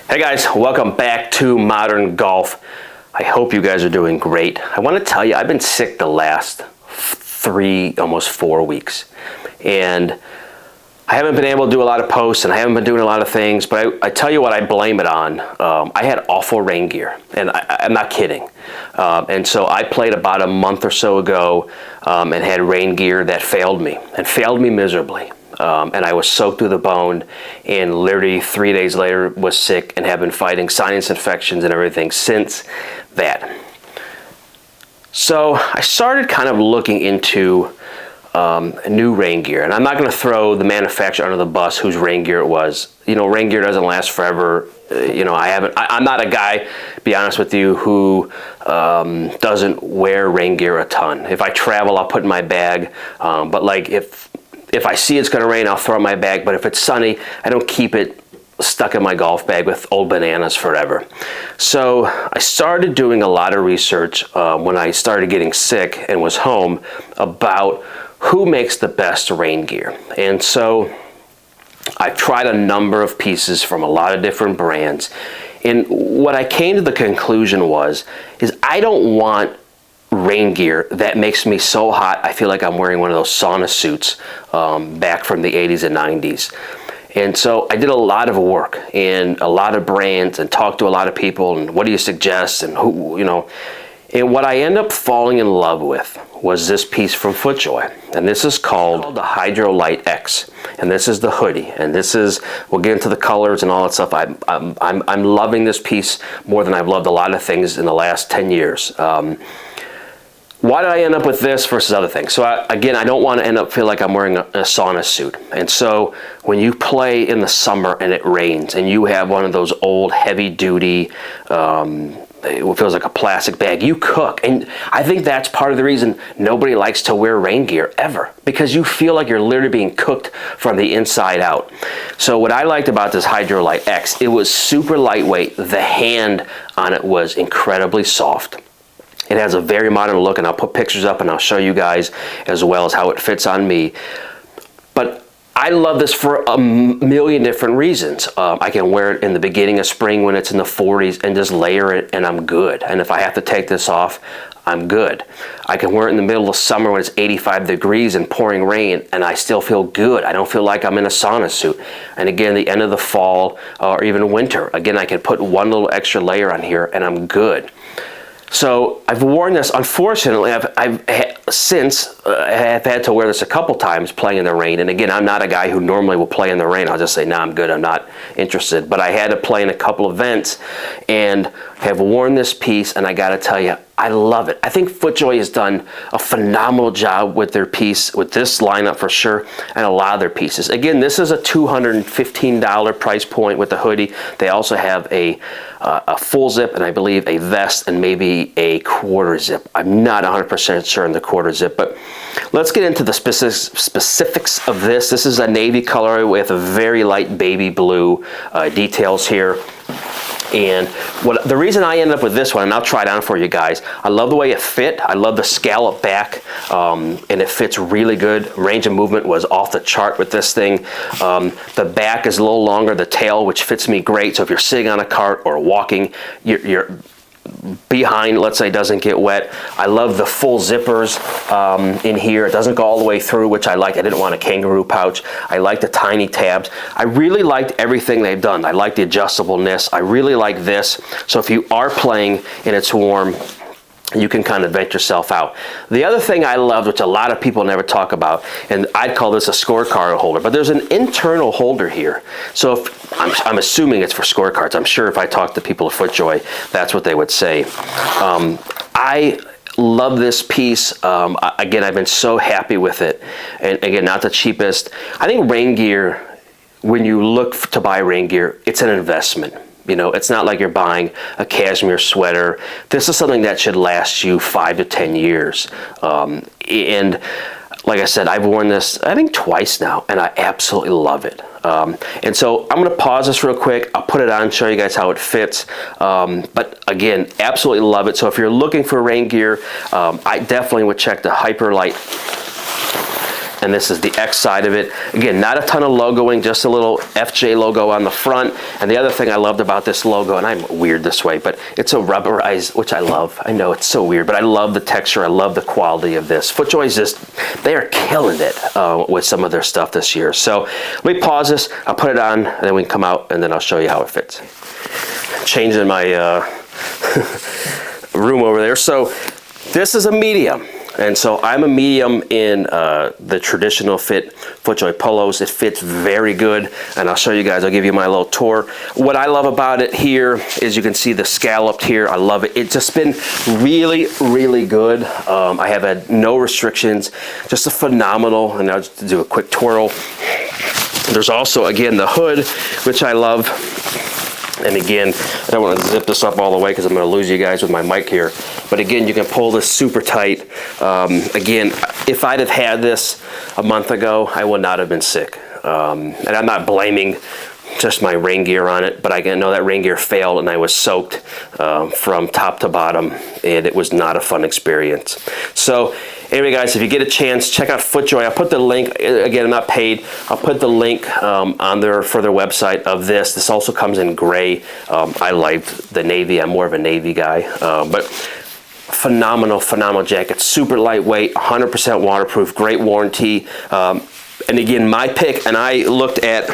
Hey guys, welcome back to MODRN Golf. I hope you guys are doing great. I want to tell you, I've been sick the last 3, almost 4 weeks. And I haven't been able to do a lot of posts and I haven't been doing a lot of things, but I tell you what I blame it on. I had awful rain gear, and I'm not kidding. And so I played about a month or so ago and had rain gear that failed me, and failed me miserably. And I was soaked to the bone, and literally 3 days later was sick and have been fighting sinus infections and everything since that. So I started kind of looking into new rain gear, and I'm not going to throw the manufacturer under the bus whose rain gear it was. You know, rain gear doesn't last forever. You know, I'm not a guy, to be honest with you, who doesn't wear rain gear a ton. If I travel, I'll put it in my bag, but like if I see it's going to rain, I'll throw it in my bag. But if it's sunny, I don't keep it stuck in my golf bag with old bananas forever. So I started doing a lot of research when I started getting sick and was home about who makes the best rain gear. And so I've tried a number of pieces from a lot of different brands. And what I came to the conclusion is I don't want rain gear that makes me so hot I feel like I'm wearing one of those sauna suits back from the 80s and 90s. And so I did a lot of work in a lot of brands and talked to a lot of people and what do you suggest and who, you know. And what I end up falling in love with was this piece from FootJoy, and this is called the HydroLite X, and this is the hoodie, and this is, we'll get into the colors and all that stuff. I'm loving this piece more than I've loved a lot of things in the last 10 years. Why did I end up with this versus other things? So again, I don't want to end up feel like I'm wearing a sauna suit. And so when you play in the summer and it rains and you have one of those old heavy duty, it feels like a plastic bag, you cook. And I think that's part of the reason nobody likes to wear rain gear ever, because you feel like you're literally being cooked from the inside out. So what I liked about this HydroLite X, it was super lightweight. The hand on it was incredibly soft. It has a very modern look, and I'll put pictures up and I'll show you guys as well as how it fits on me. But I love this for a million different reasons. I can wear it in the beginning of spring when it's in the 40s and just layer it and I'm good. And if I have to take this off, I'm good. I can wear it in the middle of summer when it's 85 degrees and pouring rain and I still feel good. I don't feel like I'm in a sauna suit. And again, the end of the fall or even winter, again, I can put one little extra layer on here and I'm good. So I've worn this, unfortunately, I've had to wear this a couple times playing in the rain. And again, I'm not a guy who normally will play in the rain. I'll just say, nah, I'm good, I'm not interested. But I had to play in a couple events and have worn this piece, and I gotta tell you, I love it. I think FootJoy has done a phenomenal job with their piece, with this lineup for sure, and a lot of their pieces. Again, this is a $215 price point with the hoodie. They also have a full zip, and I believe a vest, and maybe a quarter zip. I'm not 100% sure on the quarter zip, but let's get into the specifics of this. This is a navy color with a very light baby blue details here. And the reason I ended up with this one, and I'll try it on for you guys, I love the way it fit. I love the scallop back, and it fits really good. Range of movement was off the chart with this thing. The back is a little longer, the tail, which fits me great. So if you're sitting on a cart or walking, you're behind, let's say, doesn't get wet. I love the full zippers in here. It doesn't go all the way through, which I like. I didn't want a kangaroo pouch. I like the tiny tabs. I really liked everything they've done. I like the adjustableness. I really like this. So if you are playing and it's warm, you can kind of vent yourself out. The other thing I loved, which a lot of people never talk about, and I'd call this a scorecard holder, but there's an internal holder here. So if, I'm assuming it's for scorecards. I'm sure if I talk to people at FootJoy, that's what they would say. I love this piece. Again, I've been so happy with it. And again, not the cheapest. I think rain gear, when you look to buy rain gear, it's an investment. You know, it's not like you're buying a cashmere sweater. This is something that should last you 5 to 10 years. And like I said, I've worn this, I think, twice now, and I absolutely love it. And so I'm going to pause this real quick. I'll put it on, show you guys how it fits. But again, absolutely love it. So if you're looking for rain gear, I definitely would check the HydroLite and this is the X side of it. Again, not a ton of logoing, just a little FJ logo on the front. And the other thing I loved about this logo, and I'm weird this way, but it's a rubberized, which I love. I know it's so weird, but I love the texture. I love the quality of this. FootJoy's just, they are killing it with some of their stuff this year. So let me pause this, I'll put it on, and then we can come out, and then I'll show you how it fits. Changing my room over there. So this is a medium. And so I'm a medium in the traditional fit FootJoy polos. It fits very good, and I'll show you guys. I'll give you my little tour. What I love about it here is you can see the scalloped here. I love it. It's just been really, really good. I have had no restrictions. Just a phenomenal, and I'll just do a quick twirl. There's also, again, the hood, which I love. And again, I don't want to zip this up all the way because I'm going to lose you guys with my mic here. But again, you can pull this super tight. Again, if I'd have had this a month ago, I would not have been sick. And I'm not blaming just my rain gear on it, but I know that rain gear failed and I was soaked from top to bottom, and it was not a fun experience. So anyway, guys, if you get a chance, check out FootJoy. I'll put the link, again, I'm not paid, I'll put the link on their website of this. This also comes in gray. I like the navy. I'm more of a navy guy, but phenomenal jacket. Super lightweight, 100% waterproof, great warranty. And again, my pick, and I looked at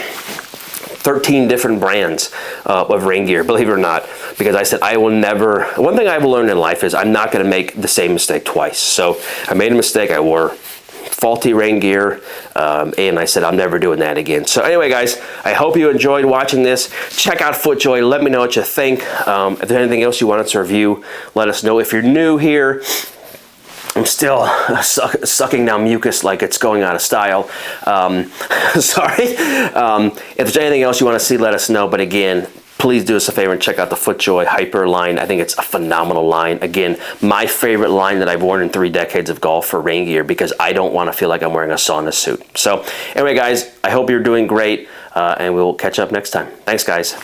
13 different brands of rain gear, believe it or not, because I said I will never, one thing I've learned in life is I'm not going to make the same mistake twice. So I made a mistake. I wore faulty rain gear, and I said I'm never doing that again. So anyway, guys, I hope you enjoyed watching this. Check out FootJoy. Let me know what you think. If there's anything else you want us to review, let us know. If you're new here, I'm still sucking down mucus like it's going out of style. Sorry. If there's anything else you want to see, let us know. But again, please do us a favor and check out the FootJoy Hyper line. I think it's a phenomenal line. Again, my favorite line that I've worn in 3 decades of golf for rain gear, because I don't want to feel like I'm wearing a sauna suit. So anyway, guys, I hope you're doing great, and we'll catch up next time. Thanks, guys.